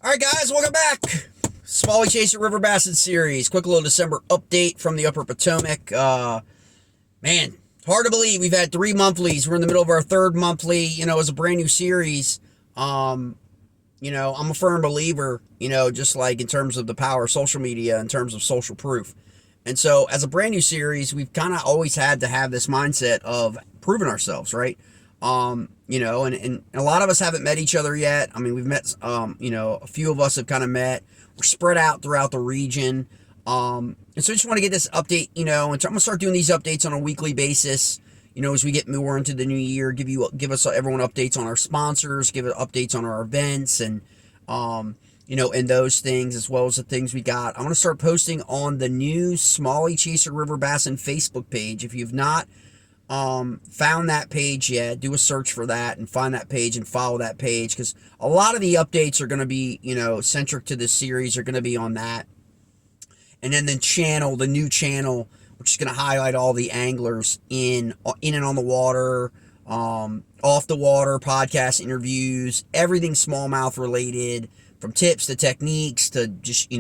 All right, guys, welcome back. Smallie Chaser River Bassin series. Quick little December update from the Upper Potomac. Man, hard to believe we've had 3 monthlies. We're in the middle of our 3rd monthly. As a brand new series. I'm a firm believer. Just like in terms of the power of social media, in terms of social proof. And so, as a brand new series, we've kind of always had to have this mindset of proving ourselves, right? And a lot of us haven't met each other yet. I mean, we've met, a few of us have kind of met. We're spread out throughout the region. And so I just want to get this update, and I'm going to start doing these updates on a weekly basis, as we get more into the new year, give us everyone updates on our sponsors, give it updates on our events and and those things, as well as the things we got. I'm going to start posting on the new Smallie Chaser River Bassin Facebook page. If you've not found that page yet, do a search for that and find that page and follow that page, because a lot of the updates are going to be, centric to this series, are going to be on that. And then the new channel, which is going to highlight all the anglers in and on the water, off the water, podcast interviews, everything smallmouth related, from tips to techniques to just,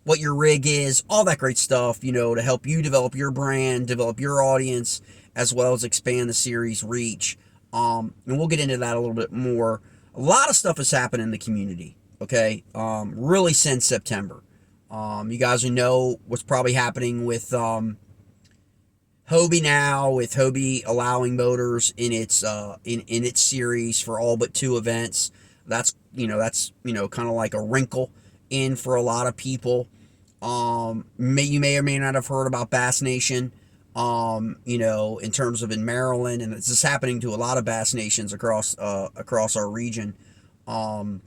what your rig is, all that great stuff, to help you develop your brand, develop your audience, as well as expand the series reach. And we'll get into that a little bit more. A lot of stuff has happened in the community, okay? Really since September. You guys know what's probably happening with Hobie now, with Hobie allowing motors in its in its series for all but 2 events. That's kind of like a wrinkle in for a lot of people. You may or may not have heard about Bass Nation, in terms of in Maryland, and this is happening to a lot of Bass Nations across our region. In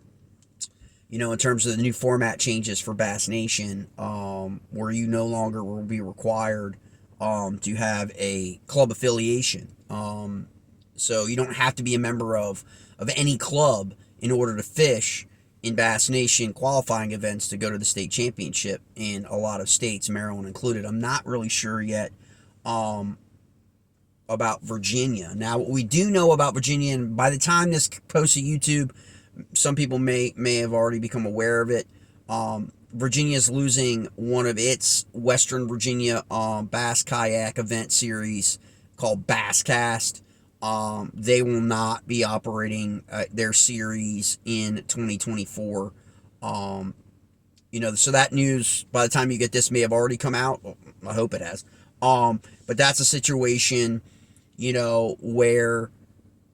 terms of the new format changes for Bass Nation, where you no longer will be required to have a club affiliation. So you don't have to be a member of any club in order to fish in Bass Nation qualifying events to go to the state championship in a lot of states, Maryland included. I'm not really sure yet about Virginia. Now, what we do know about Virginia, and by the time this posts to YouTube, some people may have already become aware of it. Virginia is losing one of its Western Virginia bass kayak event series called Basscast. They will not be operating their series in 2024. So that news, by the time you get this, may have already come out. I hope it has. But that's a situation, where,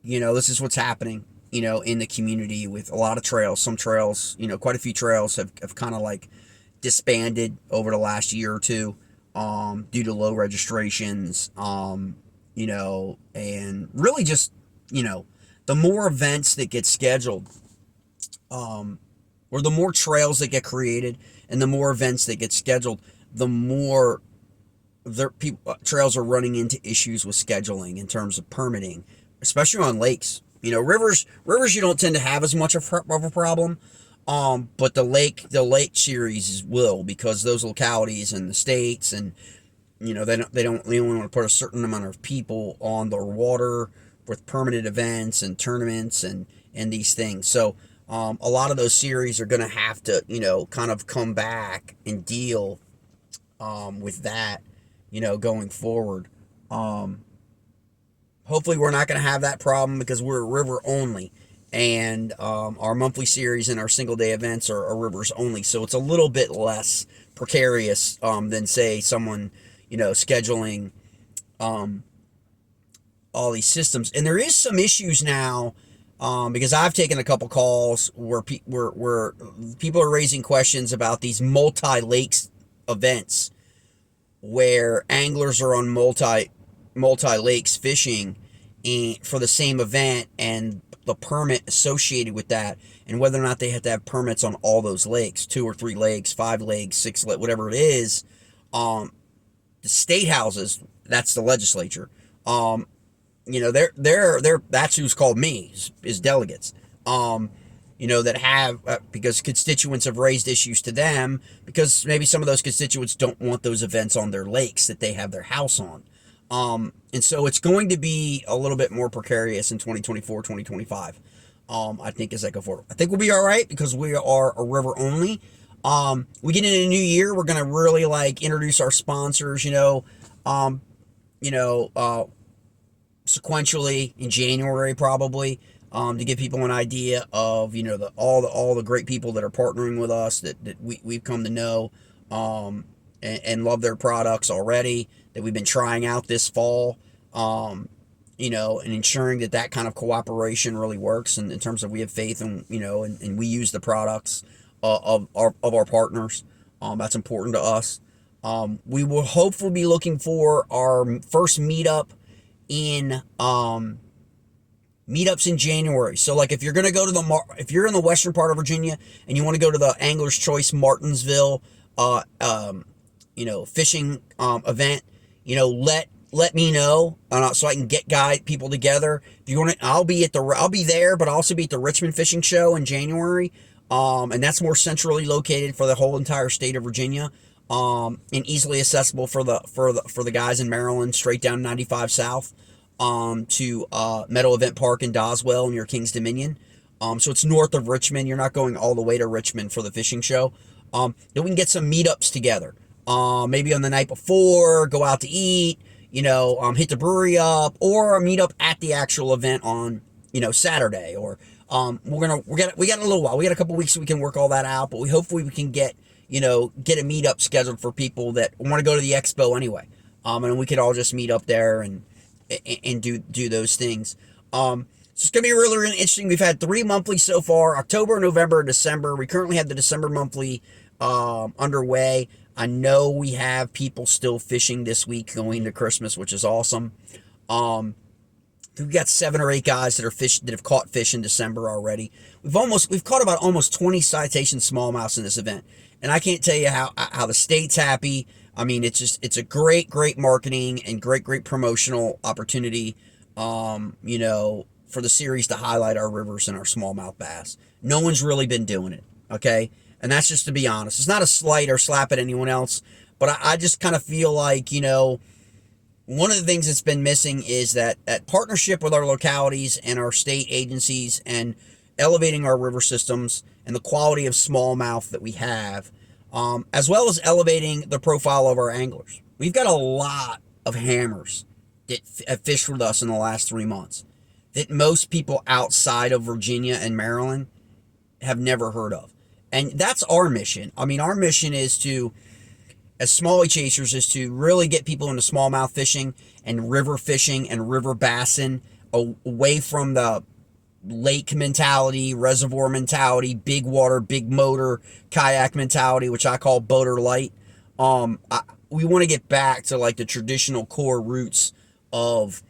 this is what's happening, in the community with a lot of trails. Some trails, quite a few trails have kind of like disbanded over the last year or two, due to low registrations, and really just, the more events that get scheduled, or the more trails that get created and the more events that get scheduled, the more trails are running into issues with scheduling in terms of permitting, especially on lakes. Rivers you don't tend to have as much of a problem, but the lake series will, because those localities and the states, and they only want to put a certain amount of people on their water with permanent events and tournaments and these things. So a lot of those series are going to have to kind of come back and deal with that, going forward. Hopefully we're not going to have that problem, because we're river only, and our monthly series and our single day events are rivers only. So it's a little bit less precarious than, say, someone, scheduling all these systems. And there is some issues now, because I've taken a couple calls where people are raising questions about these multi-lakes events, where anglers are on multi-lakes fishing for the same event, and the permit associated with that, and whether or not they have to have permits on all those lakes, 2 or 3 lakes, 5 lakes, 6 lakes, whatever it is. The state houses, that's the legislature, they're that's who's called me, is delegates, that have, because constituents have raised issues to them, because maybe some of those constituents don't want those events on their lakes that they have their house on. And so it's going to be a little bit more precarious in 2024, 2025. I think, as I go forward. I think we'll be all right because we are a river only. We get into a new year, we're going to really like introduce our sponsors, you know, sequentially in January probably, to give people an idea of, all the great people that are partnering with us that we've come to know, and love their products already that we've been trying out this fall, and ensuring that kind of cooperation really works, and in terms of we have faith and we use the products of our partners. That's important to us. We will hopefully be looking for our first meetup in meetups in January. So like if you're going to go to if you're in the western part of Virginia and you want to go to the Angler's Choice Martinsville fishing event, let me know, so I can get people together. If you want to, I'll be there, but I'll also be at the Richmond Fishing Show in January. And that's more centrally located for the whole entire state of Virginia. And easily accessible for the guys in Maryland, straight down 95 South, to Meadow Event Park in Doswell near Kings Dominion. So it's north of Richmond. You're not going all the way to Richmond for the fishing show. Then we can get some meetups together. Maybe on the night before, go out to eat, hit the brewery up, or a meetup at the actual event on, Saturday. Or we got a little while. We got a couple weeks so we can work all that out, but hopefully we can get a meetup scheduled for people that want to go to the expo anyway. And we could all just meet up there and do those things. So it's going to be really, really interesting. We've had 3 monthlies so far, October, November, and December. We currently have the December monthly underway. I know we have people still fishing this week going into Christmas, which is awesome. We've got 7 or 8 guys that have caught fish in December already. We've caught about almost 20 citation smallmouths in this event. And I can't tell you how the state's happy. I mean, it's a great marketing and great promotional opportunity, for the series to highlight our rivers and our smallmouth bass. No one's really been doing it, okay? And that's just to be honest. It's not a slight or slap at anyone else, but I just kind of feel like, one of the things that's been missing is that partnership with our localities and our state agencies and elevating our river systems and the quality of smallmouth that we have, as well as elevating the profile of our anglers. We've got a lot of hammers that have fished with us in the last 3 months that most people outside of Virginia and Maryland have never heard of. And that's our mission. I mean, our mission is to, as Smallie chasers, is to really get people into smallmouth fishing and river bassin, away from the lake mentality, reservoir mentality, big water, big motor, kayak mentality, which I call boater light. We want to get back to like the traditional core roots of,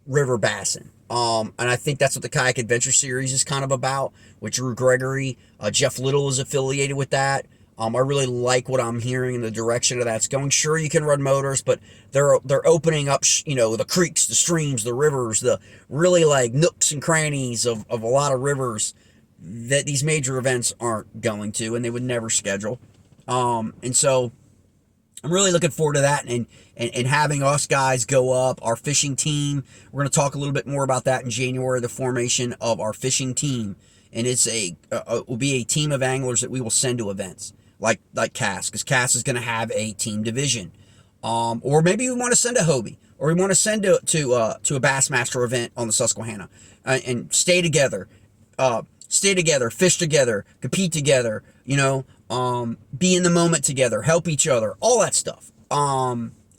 river bassin. And I think that's what the Kayak Adventure Series is kind of about, with Drew Gregory. Jeff Little is affiliated with that. I really like what I'm hearing in the direction of that's going. Sure, you can run motors, but they're opening up, the creeks, the streams, the rivers, the really like nooks and crannies of a lot of rivers that these major events aren't going to, and they would never schedule. And so I'm really looking forward to that and having us guys go up, our fishing team. We're going to talk a little bit more about that in January, the formation of our fishing team. And it's will be a team of anglers that we will send to events like Cass, because Cass is going to have a team division. Or maybe we want to send a Hobie, or we want to send to a Bassmaster event on the Susquehanna, and stay together, fish together, compete together, be in the moment together, help each other, all that stuff,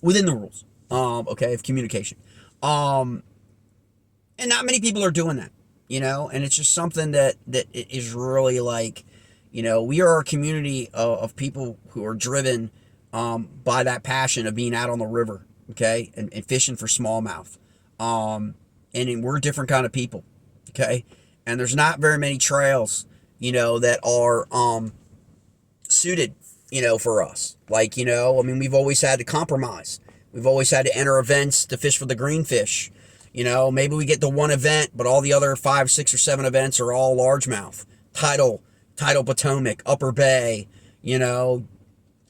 within the rules, of communication. And not many people are doing that, and it's just something that is really like, we are a community of people who are driven by that passion of being out on the river, okay, and fishing for smallmouth. And we're a different kind of people, okay, and there's not very many trails, that are suited, for us. Like, we've always had to compromise. We've always had to enter events to fish for the greenfish. Maybe we get the one event, but all the other 5, 6, or 7 events are all largemouth, tidal Potomac, Upper Bay,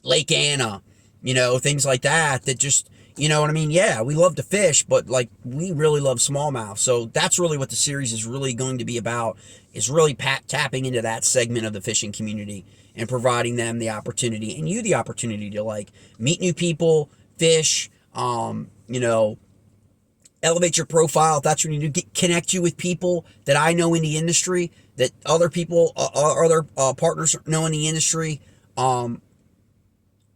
Lake Anna, things like that just, You know what I mean? Yeah, we love to fish, but like we really love smallmouth. So that's really what the series is really going to be about, is really tapping into that segment of the fishing community and providing them the opportunity, and you the opportunity to like meet new people, fish, you know, elevate your profile if that's what you need to connect you with people that I know in the industry, that other people, other partners know in the industry.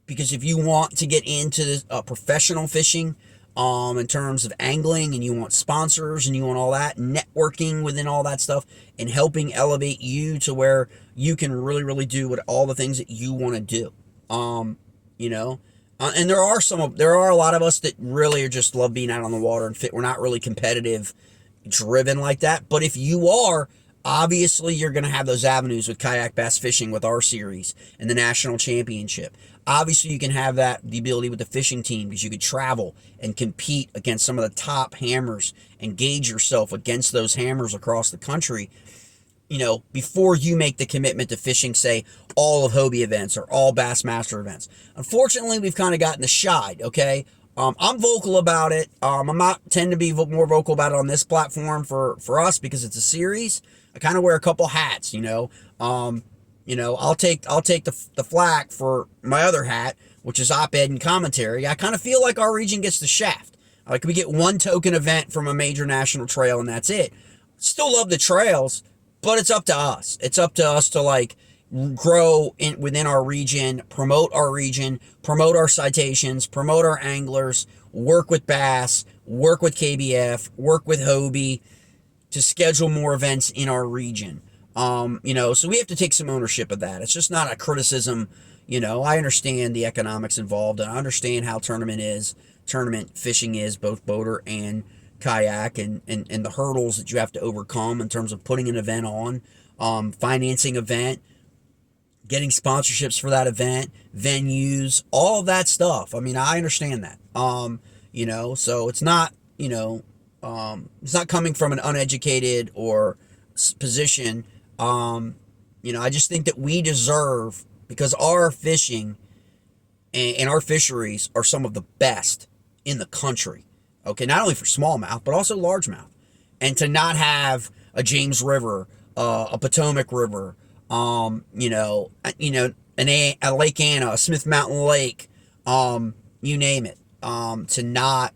Because if you want to get into professional fishing, in terms of angling, and you want sponsors and you want all that, networking within all that stuff and helping elevate you to where you can really, really do what all the things that you want to do. You know, and there are a lot of us that really are just love being out on the water and fit. We're not really competitive driven like that. But if you are, obviously you're going to have those avenues with kayak bass fishing with our series and the national championship. Obviously you can have the ability with the fishing team, because you could travel and compete against some of the top hammers and gauge yourself against those hammers across the country, you know, before you make the commitment to fishing, say, all of Hobie events or all Bassmaster events. Unfortunately, we've kind of gotten the shied, okay? I'm vocal about it. I'm not tend to be more vocal about it on this platform for us, because it's a series. I kind of wear a couple hats, you know. I'll take the flack for my other hat, which is op-ed and commentary. I kind of feel like our region gets the shaft. Like, we get one token event from a major national trail and that's it. Still love the trails, but it's up to us. It's up to us to like grow within our region, promote our citations, promote our anglers, work with Bass, work with KBF, work with Hobie to schedule more events in our region. You know, so we have to take some ownership of that. It's just not a criticism. You know, I understand the economics involved, and I understand how tournament fishing is, both boater and kayak, and the hurdles that you have to overcome in terms of putting an event on, financing event, getting sponsorships for that event, venues, all of that stuff. I mean, I understand that. You know, so it's not, you know, it's not coming from an uneducated or position. You know, I just think that we deserve, because our fishing and our fisheries are some of the best in the country. Okay, not only for smallmouth, but also largemouth. And to not have a James River, a Potomac River, you know, a Lake Anna, a Smith Mountain Lake, you name it, to not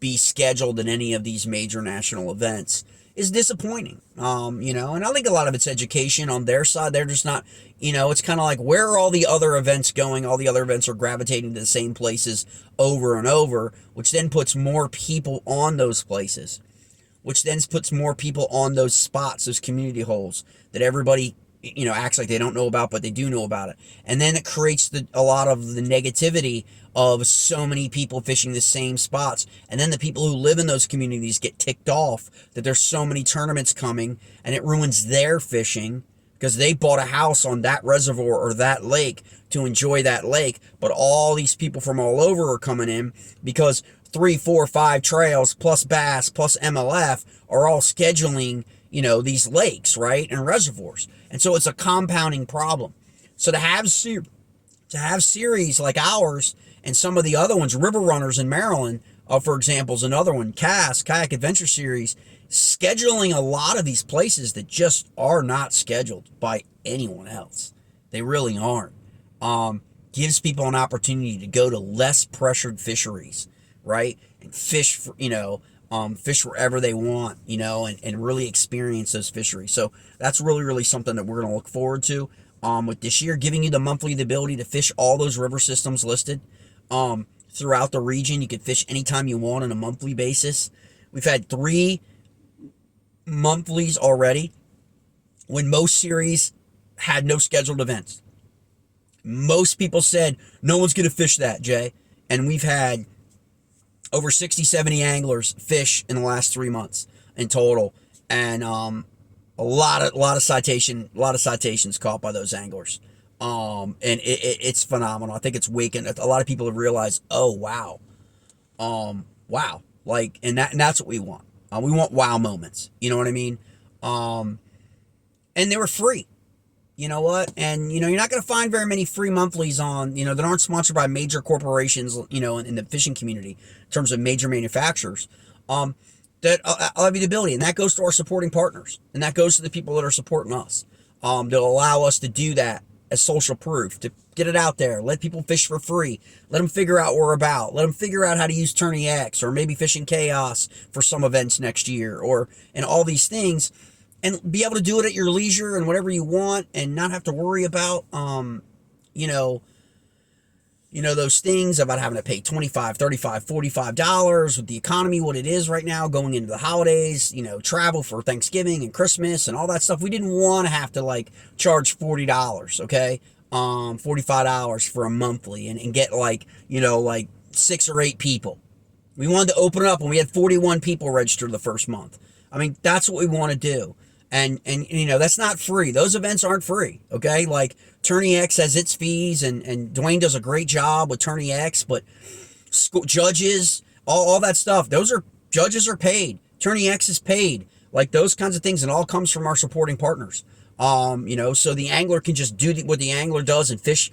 be scheduled in any of these major national events is disappointing. You know, and I think a lot of it's education on their side. They're just not, you know, it's kind of like, where are all the other events going? All the other events are gravitating to the same places over and over, which then puts more people on those places, which then puts more people on those spots, those community holes that everybody, you know, acts like they don't know about, but they do know about it. And then it creates a lot of the negativity of so many people fishing the same spots. And then the people who live in those communities get ticked off that there's so many tournaments coming, and it ruins their fishing because they bought a house on that reservoir or that lake to enjoy that lake. But all these people from all over are coming in because 3, 4, 5 trails plus Bass plus MLF are all scheduling, you know, these lakes, right, and reservoirs. And so it's a compounding problem. So to have series like ours and some of the other ones, River Runners in Maryland, for example, is another one, Kayak Adventure Series, scheduling a lot of these places that just are not scheduled by anyone else. They really aren't. Gives people an opportunity to go to less pressured fisheries, right, and fish, for, you know, fish wherever they want, you know, and really experience those fisheries. So that's really, really something that we're going to look forward to with this year, giving you the ability to fish all those river systems listed throughout the region. You can fish anytime you want on a monthly basis. We've had 3 monthlies already when most series had no scheduled events. Most people said, no one's going to fish that, Jay. And we've had over 60, 70 anglers fish in the last 3 months in total, and a lot of citations caught by those anglers. And it's phenomenal. I think it's waking. A lot of people have realized, oh wow, wow, like, and that's what we want. We want wow moments. You know what I mean? And they were free. You know what? And, you're not going to find very many free monthlies on, that aren't sponsored by major corporations, in the fishing community in terms of major manufacturers. That allow you the ability, and that goes to our supporting partners, and that goes to the people that are supporting us, that allow us to do that as social proof, to get it out there, let people fish for free, let them figure out what we're about, let them figure out how to use Tourney X, or maybe Fishing Chaos for some events next year, and all these things, and be able to do it at your leisure and whatever you want, and not have to worry about, you know, those things about having to pay $25, $35, $45 with the economy, what it is right now, going into the holidays, travel for Thanksgiving and Christmas and all that stuff. We didn't want to have to charge $40, okay? $45 for a monthly and get like 6 or 8 people. We wanted to open it up, and we had 41 people register the first month. I mean, that's what we want to do. And that's not free. Those events aren't free, okay? Like, Tourney X has its fees, and Dwayne does a great job with Tourney X, but judges, all that stuff, judges are paid. Tourney X is paid. Like, those kinds of things, and all comes from our supporting partners. So the angler can just do what the angler does and fish,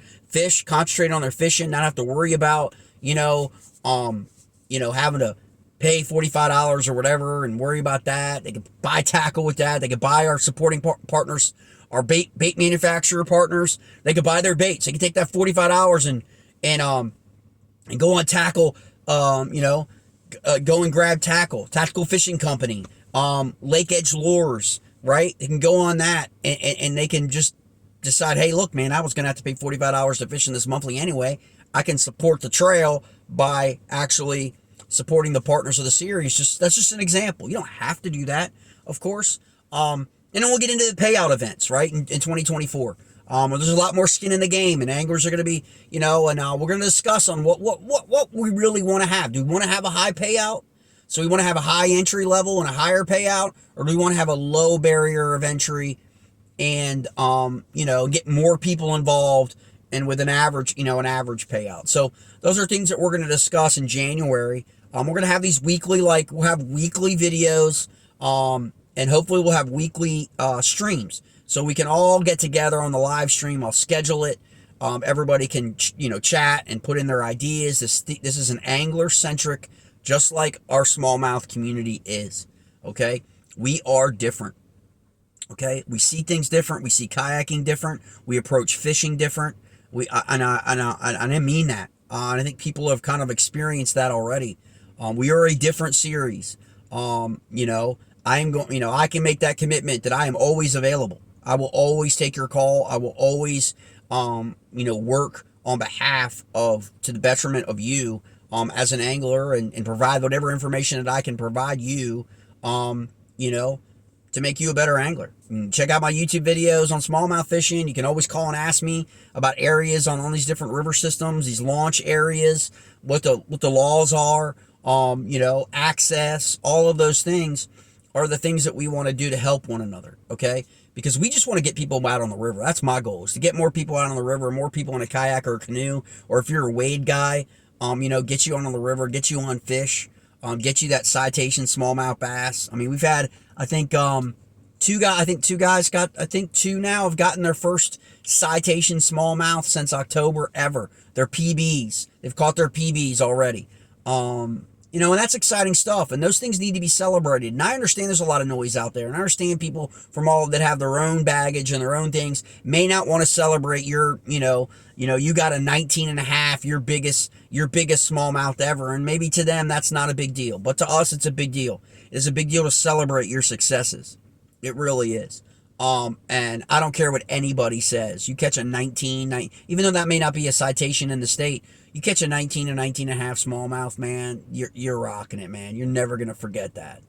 concentrate on their fishing, not have to worry about, having to pay $45 or whatever and worry about that. They can buy tackle with that. They can buy our supporting partners, our bait manufacturer partners. They can buy their baits. They can take that $45 and go on tackle, go and grab Tactical Fishing Company, Lake Edge Lures, right? They can go on that and they can just decide, hey, look, man, I was going to have to pay $45 to fish in this monthly anyway. I can support the trail by actually supporting the partners of the series. That's just an example. You don't have to do that, of course. And then we'll get into the payout events, right, in 2024. There's a lot more skin in the game, and anglers are going to be, and we're going to discuss on what we really want to have. Do we want to have a high payout? So we want to have a high entry level and a higher payout, or do we want to have a low barrier of entry and, get more people involved and with an average payout? So those are things that we're going to discuss in January. We're going to have these weekly, we'll have weekly videos, and hopefully we'll have weekly streams. So we can all get together on the live stream. I'll schedule it. Everybody can, chat and put in their ideas. This is an angler-centric, just like our smallmouth community is, okay? We are different, okay? We see things different. We see kayaking different. We approach fishing different. I mean that. And I think people have kind of experienced that already. We are a different series. I can make that commitment that I am always available. I will always take your call. I will always, work on behalf to the betterment of you, as an angler, and provide whatever information that I can provide you, to make you a better angler. Check out my YouTube videos on smallmouth fishing. You can always call and ask me about areas on these different river systems, these launch areas, what the laws are, access, all of those things are the things that we want to do to help one another, okay? Because we just want to get people out on the river. That's my goal, is to get more people out on the river, more people in a kayak or a canoe, or if you're a wade guy, get you on the river, get you on fish, get you that citation smallmouth bass. I mean, we've had, I think, two now have gotten their first citation smallmouth since October ever. They're PBs. They've caught their PBs already. And that's exciting stuff, and those things need to be celebrated. And I understand there's a lot of noise out there, and I understand people from all that have their own baggage and their own things may not want to celebrate your, you got a 19 and a half, your biggest smallmouth ever, and maybe to them that's not a big deal, but to us it's a big deal. It's a big deal to celebrate your successes. It really is. And I don't care what anybody says. You catch a 19, even though that may not be a citation in the state, you catch a 19 or 19 and a half smallmouth, man, you're rocking it, man. You're never going to forget that.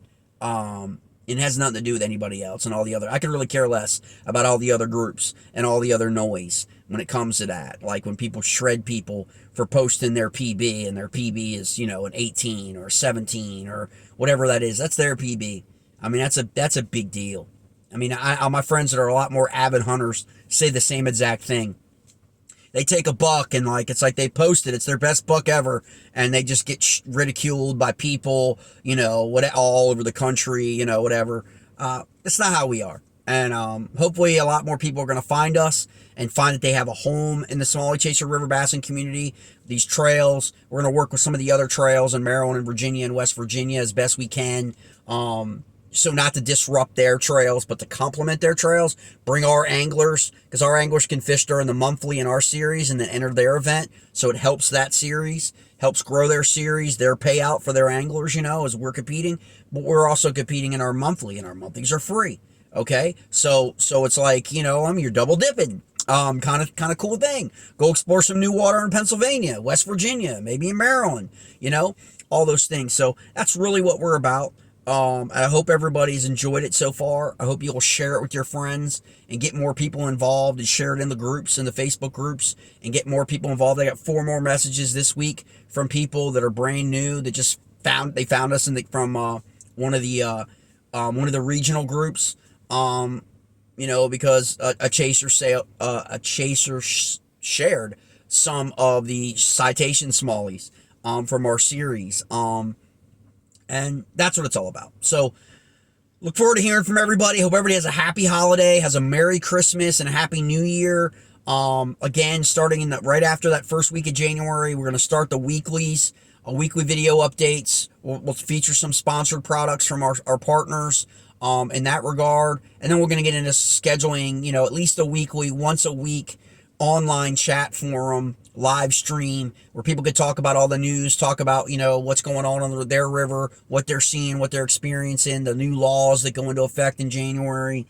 It has nothing to do with anybody else and all the other. I could really care less about all the other groups and all the other noise when it comes to that. Like when people shred people for posting their PB, and their PB is, an 18 or 17 or whatever that is. That's their PB. I mean, that's a big deal. I mean, my friends that are a lot more avid hunters say the same exact thing. They take a buck and it's like they posted, it's their best buck ever, and they just get ridiculed by people, all over the country, whatever. That's not how we are. And hopefully a lot more people are going to find us and find that they have a home in the Smallie Chaser River Bassin community. These trails, we're going to work with some of the other trails in Maryland and Virginia and West Virginia as best we can. So not to disrupt their trails, but to complement their trails. Bring our anglers, because our anglers can fish during the monthly in our series and then enter their event. So it helps that series, helps grow their series, their payout for their anglers, as we're competing. But we're also competing in our monthly, and our monthlies are free. Okay, so it's like, you're double dipping. Kind of cool thing. Go explore some new water in Pennsylvania, West Virginia, maybe in Maryland, all those things. So that's really what we're about. I hope everybody's enjoyed it so far. I hope you'll share it with your friends and get more people involved and share it in the groups, in the Facebook groups, and get more people involved. I got 4 more messages this week from people that are brand new that just found us from one of the regional groups. Because a chaser shared some of the citation smallies from our series. And that's what it's all about. So look forward to hearing from everybody. Hope everybody has a happy holiday, has a Merry Christmas and a Happy New Year. Again, starting right after that first week of January, we're going to start the weeklies, weekly video updates. We'll feature some sponsored products from our partners in that regard. And then we're going to get into scheduling, at least a weekly, once a week online chat forum, live stream, where people could talk about all the news, talk about, what's going on their river, what they're seeing, what they're experiencing, the new laws that go into effect in January,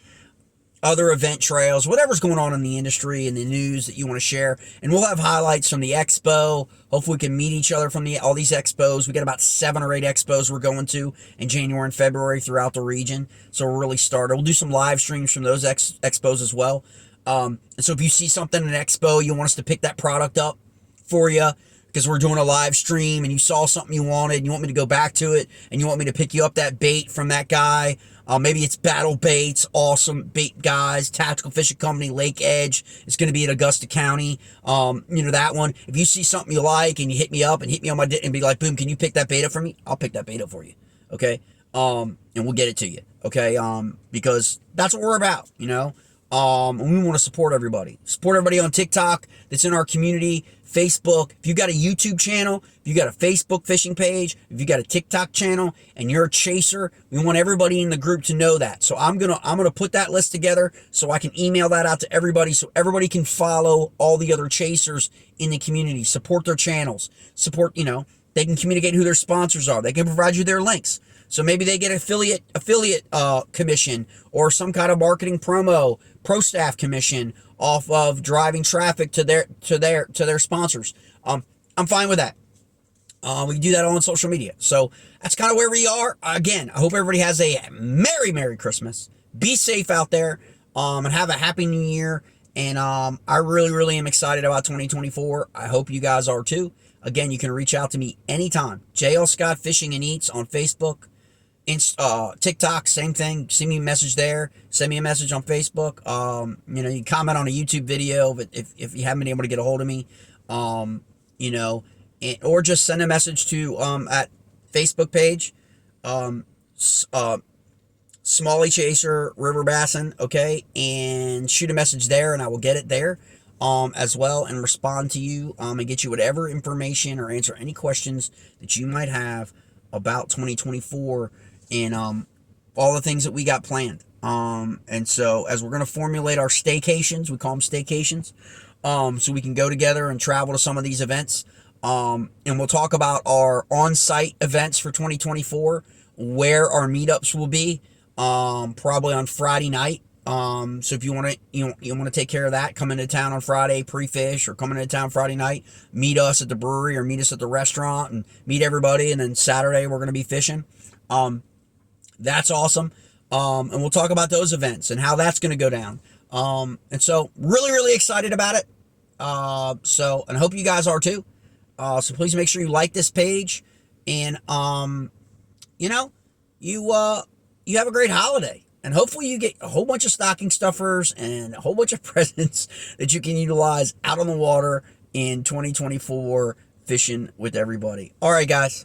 other event trails, whatever's going on in the industry and the news that you want to share. And we'll have highlights from the expo. Hopefully we can meet each other from all these expos. We got about 7 or 8 expos we're going to in January and February throughout the region. So we'll really start. We'll do some live streams from those expos as well. And so if you see something in an expo, you want us to pick that product up for you because we're doing a live stream, and you saw something you wanted and you want me to go back to it, and you want me to pick you up that bait from that guy. Maybe it's Battle Baits, awesome bait guys, Tactical Fishing Company, Lake Edge. It's going to be in Augusta County. That one. If you see something you like and you hit me up and hit me on my and be like, boom, can you pick that bait up for me? I'll pick that bait up for you. Okay. And we'll get it to you. Okay. Because that's what we're about, and we want to support everybody. Support everybody on TikTok that's in our community, Facebook. If you got a YouTube channel, if you got a Facebook fishing page, if you got a TikTok channel, and you're a chaser, we want everybody in the group to know that. So I'm gonna put that list together so I can email that out to everybody, so everybody can follow all the other chasers in the community. Support their channels. Support, they can communicate who their sponsors are. They can provide you their links. So maybe they get affiliate commission or some kind of marketing pro staff commission off of driving traffic to their sponsors. I'm fine with that. We can do that all on social media. So that's kind of where we are. Again, I hope everybody has a Merry Christmas. Be safe out there, and have a Happy New Year. And I really, really am excited about 2024. I hope you guys are too. Again, you can reach out to me anytime. J.L.ScottFishing&Eats on Facebook. TikTok, same thing. Send me a message there. Send me a message on Facebook. You can comment on a YouTube video if you haven't been able to get a hold of me. Or just send a message to at Facebook page, Smallie Chaser River Bassin, okay, and shoot a message there, and I will get it there as well, and respond to you and get you whatever information or answer any questions that you might have about 2024 and all the things that we got planned. And so as we're going to formulate our staycations, we call them staycations, so we can go together and travel to some of these events. And we'll talk about our on-site events for 2024, where our meetups will be, probably on Friday night. So if you want to take care of that, come into town on Friday, pre-fish, or come into town Friday night, meet us at the brewery or meet us at the restaurant and meet everybody. And then Saturday we're going to be fishing. That's awesome. And we'll talk about those events and how that's going to go down. And so really, really excited about it. And I hope you guys are too. So please make sure you like this page, and you have a great holiday, and hopefully you get a whole bunch of stocking stuffers and a whole bunch of presents that you can utilize out on the water in 2024 fishing with everybody. All right, guys.